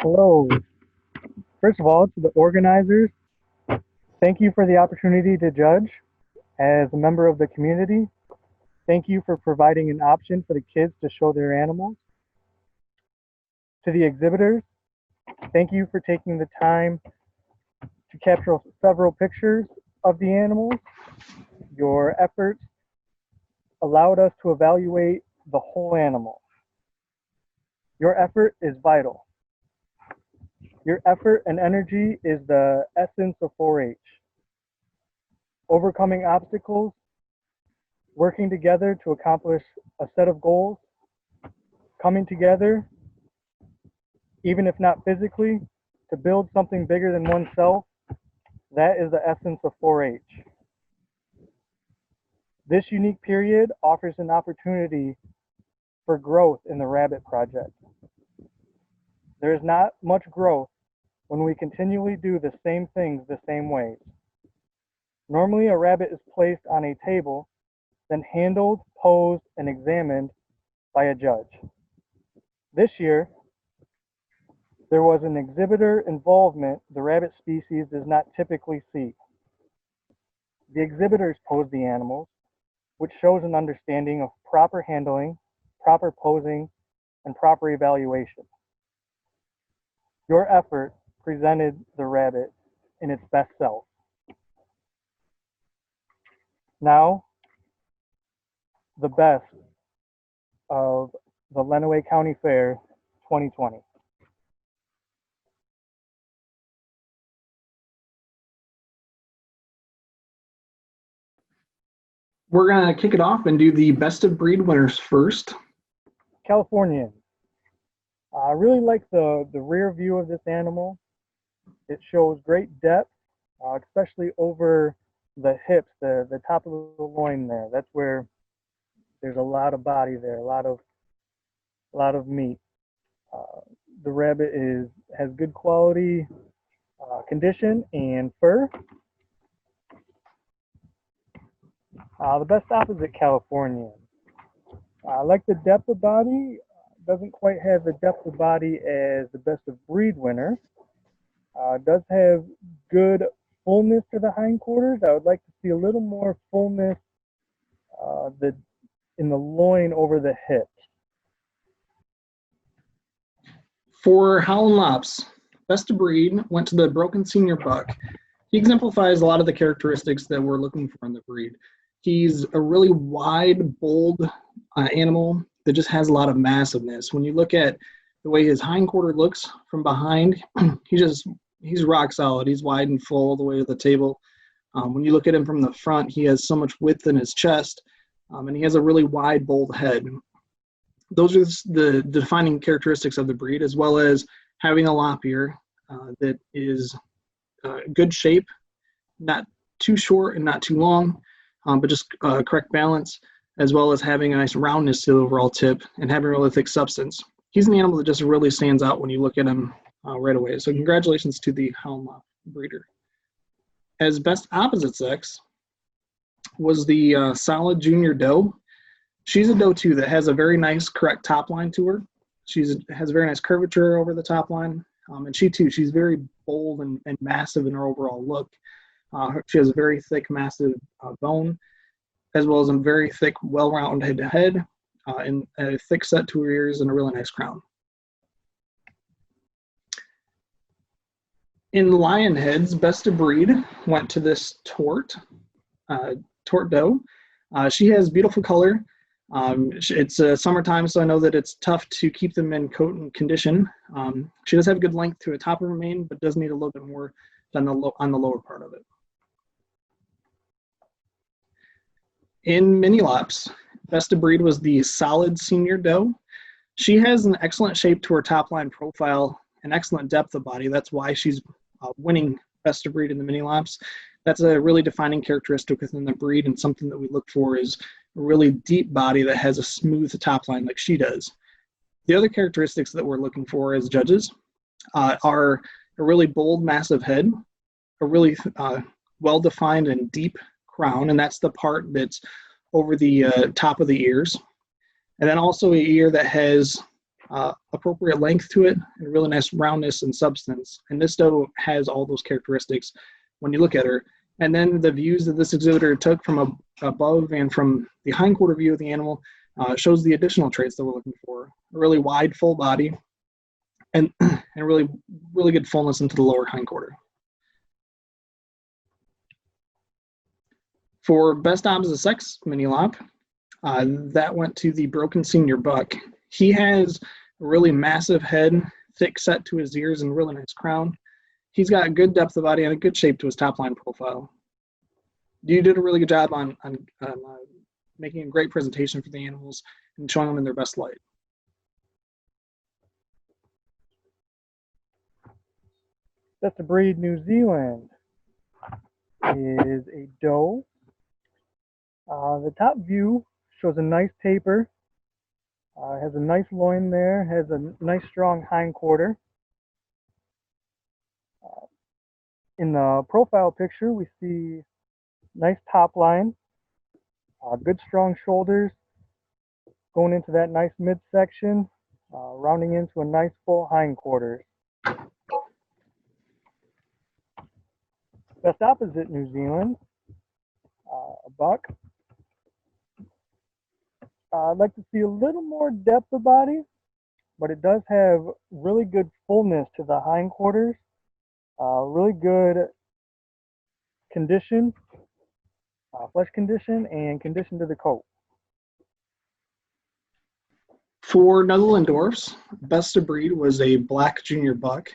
Hello. First of all, to the organizers, thank you for the opportunity to judge. As a member of the community, thank you for providing an option for the kids to show their animals. To the exhibitors, thank you for taking the time to capture several pictures of the animals. Your efforts allowed us to evaluate the whole animal. Your effort is vital. Your effort and energy is the essence of 4-H. Overcoming obstacles, working together to accomplish a set of goals, coming together, even if not physically, to build something bigger than oneself, that is the essence of 4-H. This unique period offers an opportunity for growth in the Rabbit Project. There is not much growth when we continually do the same things the same ways. Normally, a rabbit is placed on a table, then handled, posed, and examined by a judge. This year, there was an exhibitor involvement the rabbit species does not typically see. The exhibitors posed the animals, which shows an understanding of proper handling, proper posing, and proper evaluation. Your effort presented the rabbit in its best self. Now, the best of the Lenawee County Fair 2020. We're going to kick it off and do the best of breed winners first. Californian. I really like the rear view of this animal. It shows great depth, especially over the hips, the top of the loin there. That's where there's a lot of body there, a lot of meat. The rabbit has good quality condition and fur. The best opposite, Californian. I like the depth of body. Doesn't quite have the depth of body as the best of breed winner. Does have good fullness to the hindquarters. I would like to see a little more fullness in the loin over the hips. For Howlin' Lops, best of breed went to the Broken Senior Buck. He exemplifies a lot of the characteristics that we're looking for in the breed. He's a really wide, bold animal that just has a lot of massiveness. When you look at the way his hindquarter looks from behind, he's rock solid. He's wide and full all the way to the table. When you look at him from the front, he has so much width in his chest, and he has a really wide, bold head. Those are the defining characteristics of the breed, as well as having a lop ear that is good shape, not too short and not too long, but just correct balance, as well as having a nice roundness to the overall tip and having really thick substance. He's an animal that just really stands out when you look at him right away. So congratulations to the Howlin' Lop breeder. As best opposite sex was the Solid Junior Doe. She's a doe too that has a very nice correct top line to her. She has a very nice curvature over the top line. And she's very bold and massive in her overall look. She has a very thick, massive bone, as well as a very thick, well-rounded head, and a thick set to her ears and a really nice crown. In lion heads, best of breed went to this Tort doe. She has beautiful color. It's summertime, so I know that it's tough to keep them in coat and condition. She does have good length to the top of her mane, but does need a little bit more on the lower part of it. In mini lops, best of breed was the Solid Senior Doe. She has an excellent shape to her top line profile and excellent depth of body. That's why she's winning best of breed in the mini lops. That's a really defining characteristic within the breed, and something that we look for is a really deep body that has a smooth top line like she does. The other characteristics that we're looking for as judges are a really bold, massive head, a really well-defined and deep crown, and that's the part that's over the top of the ears, and then also an ear that has appropriate length to it, and really nice roundness and substance. And this doe has all those characteristics when you look at her. And then the views that this exhibitor took from above and from the hindquarter view of the animal shows the additional traits that we're looking for. A really wide, full body, and really good fullness into the lower hindquarter. For best opposite sex mini lop, that went to the broken senior buck. He has a really massive head, thick set to his ears, and really nice crown. He's got a good depth of body and a good shape to his top line profile. You did a really good job on making a great presentation for the animals and showing them in their best light. Best of breed New Zealand is a doe. The top view shows a nice taper, has a nice loin there, has a nice strong hindquarter. In the profile picture, we see nice top line, good strong shoulders, going into that nice midsection, rounding into a nice full hindquarters. Best opposite New Zealand, a buck. I'd like to see a little more depth of body, but it does have really good fullness to the hindquarters, really good condition, flesh condition, and condition to the coat. For Netherland Dwarfs, best of breed was a black junior buck.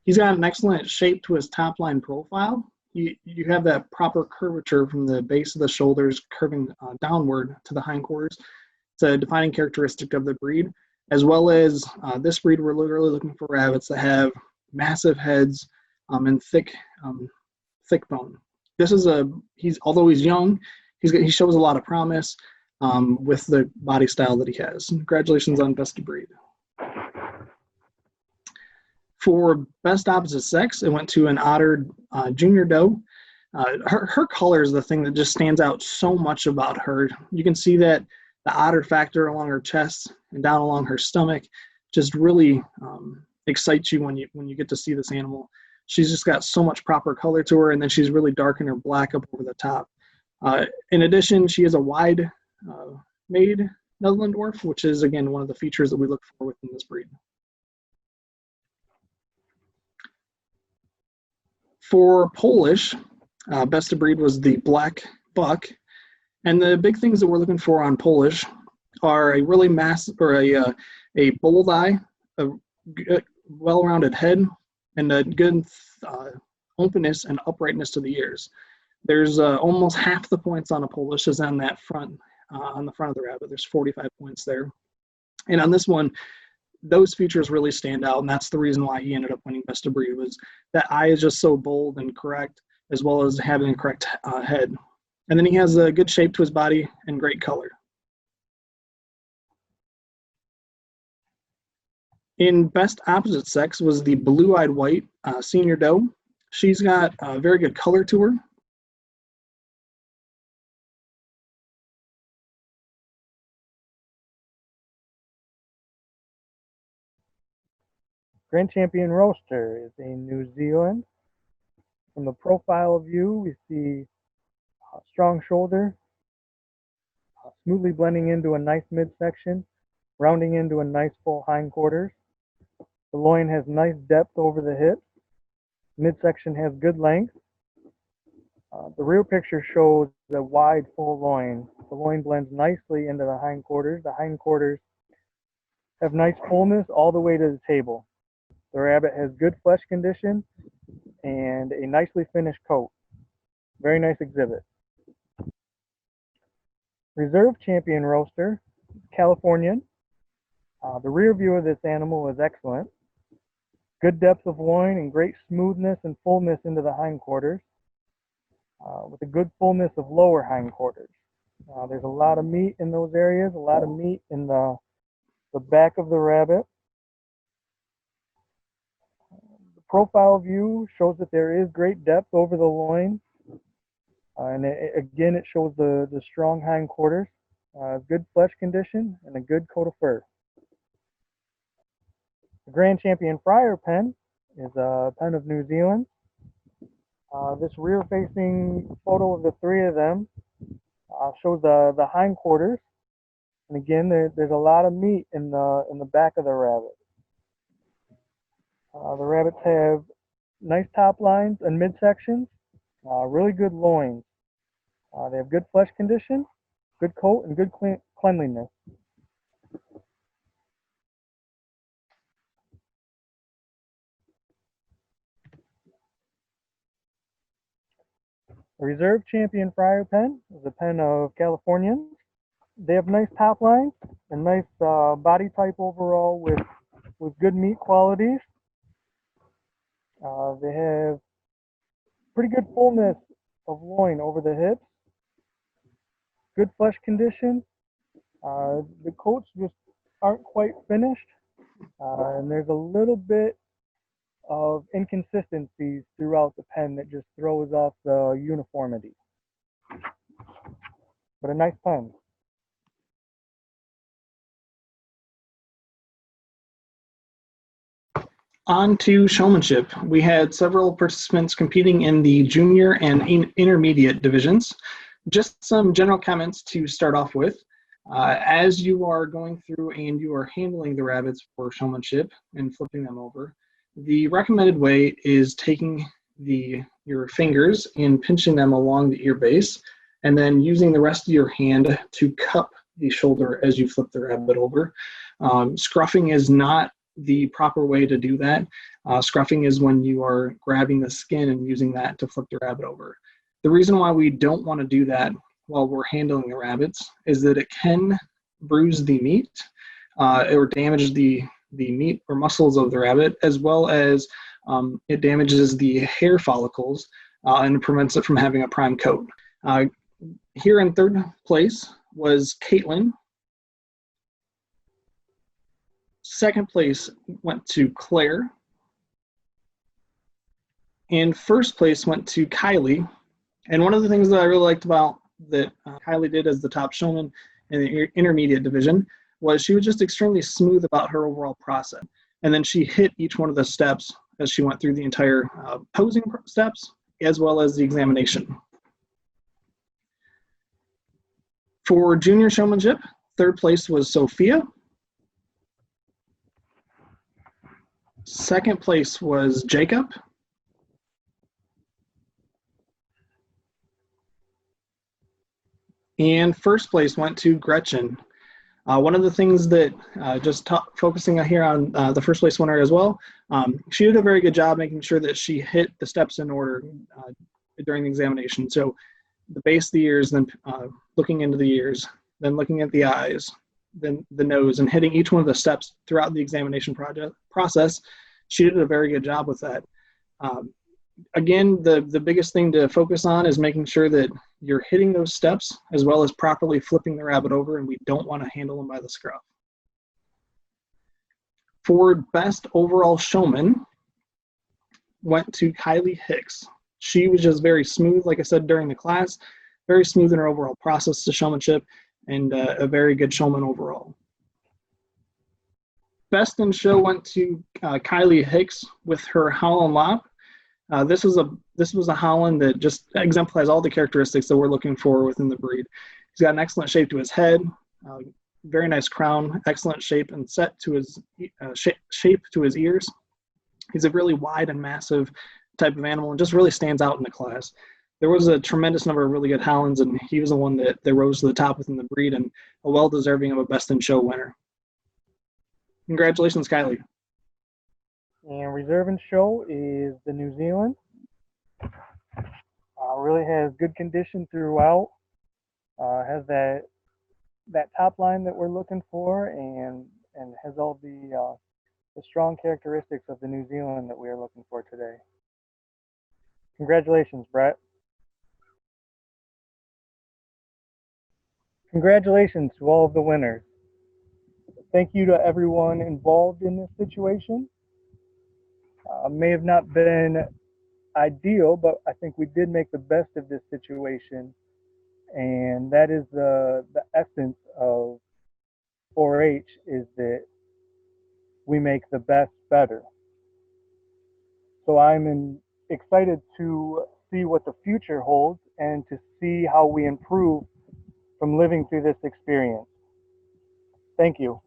He's got an excellent shape to his top line profile. You have that proper curvature from the base of the shoulders curving downward to the hindquarters. It's a defining characteristic of the breed, as well as this breed, we're literally looking for rabbits that have massive heads and thick bone. This is although he's young, he shows a lot of promise with the body style that he has. Congratulations on best of breed. For best opposite sex, it went to an otter junior doe. Her color is the thing that just stands out so much about her. You can see that the otter factor along her chest and down along her stomach just really excites you when you get to see this animal. She's just got so much proper color to her, and then she's really dark in her black up over the top. In addition, she is a wide made Netherland Dwarf, which is, again, one of the features that we look for within this breed. For Polish, best of breed was the black buck. And the big things that we're looking for on Polish are a really a bold eye, a well-rounded head, and a good openness and uprightness to the ears. There's almost half the points on a Polish is on that front, on the front of the rabbit. There's 45 points there. And on this one, those features really stand out, and that's the reason why he ended up winning best of breed, was that eye is just so bold and correct, as well as having a correct head. And then he has a good shape to his body and great color. In best opposite sex was the blue-eyed white senior doe. She's got a very good color to her. Grand Champion Roaster is a New Zealand. From the profile view, we see a strong shoulder, smoothly blending into a nice midsection, rounding into a nice full hindquarters. The loin has nice depth over the hips. Midsection has good length. The rear picture shows the wide, full loin. The loin blends nicely into the hindquarters. The hindquarters have nice fullness all the way to the table. The rabbit has good flesh condition and a nicely finished coat. Very nice exhibit. Reserve Champion Roaster, Californian. The rear view of this animal is excellent. Good depth of loin and great smoothness and fullness into the hindquarters, with a good fullness of lower hindquarters. There's a lot of meat in those areas, a lot of meat in the back of the rabbit. The profile view shows that there is great depth over the loin. And again, it shows the strong hindquarters, good flesh condition, and a good coat of fur. The Grand Champion Friar pen is a pen of New Zealand. This rear-facing photo of the three of them shows the hindquarters, and again, there's a lot of meat in the back of the rabbit. The rabbits have nice top lines and midsections, really good loins. They have good flesh condition, good coat, and good cleanliness. The Reserve Champion Friar pen is a pen of Californians. They have nice top lines and nice body type overall with good meat qualities. They have pretty good fullness of loin over the hips, good flesh condition. The coats just aren't quite finished, and there's a little bit of inconsistencies throughout the pen that just throws off the uniformity. But a nice pen. On to showmanship. We had several participants competing in the junior and intermediate divisions. Just some general comments to start off with. As you are going through and you are handling the rabbits for showmanship and flipping them over, the recommended way is taking your fingers and pinching them along the ear base, and then using the rest of your hand to cup the shoulder as you flip the rabbit over. Scruffing is not the proper way to do that. Scruffing is when you are grabbing the skin and using that to flip the rabbit over. The reason why we don't want to do that while we're handling the rabbits is that it can bruise the meat or damage the meat or muscles of the rabbit, as well as it damages the hair follicles and prevents it from having a prime coat. Here in third place was Caitlin. Second place went to Claire. And first place went to Kylie. And one of the things that I really liked about that Kylie did as the top showman in the intermediate division was she was just extremely smooth about her overall process. And then she hit each one of the steps as she went through the entire posing steps, as well as the examination. For junior showmanship, third place was Sophia. Second place was Jacob. And first place went to Gretchen. One of the things that, focusing here on the first place winner as well, she did a very good job making sure that she hit the steps in order during the examination. So the base of the ears, then looking into the ears, then looking at the eyes, then the nose, and hitting each one of the steps throughout the examination process. She did a very good job with that. Again, the biggest thing to focus on is making sure that you're hitting those steps as well as properly flipping the rabbit over, and we don't want to handle them by the scruff. For best overall showman went to Kylie Hicks. She was just very smooth, like I said during the class, very smooth in her overall process to showmanship, and a very good showman overall. Best in show went to Kylie Hicks with her Howland Lop. This was a Howland that just exemplifies all the characteristics that we're looking for within the breed. He's got an excellent shape to his head, very nice crown, excellent shape and set to his shape to his ears. He's a really wide and massive type of animal and just really stands out in the class. There was a tremendous number of really good Howlands, and he was the one that rose to the top within the breed and a well-deserving of a Best in Show winner. Congratulations, Kylie. And reserve and show is the New Zealand. Really has good condition throughout. Has that top line that we're looking for, and has all the strong characteristics of the New Zealand that we are looking for today. Congratulations, Brett. Congratulations to all of the winners. Thank you to everyone involved in this situation. May have not been ideal, but I think we did make the best of this situation, and that is the essence of 4-H, is that we make the best better. So excited to see what the future holds and to see how we improve from living through this experience. Thank you.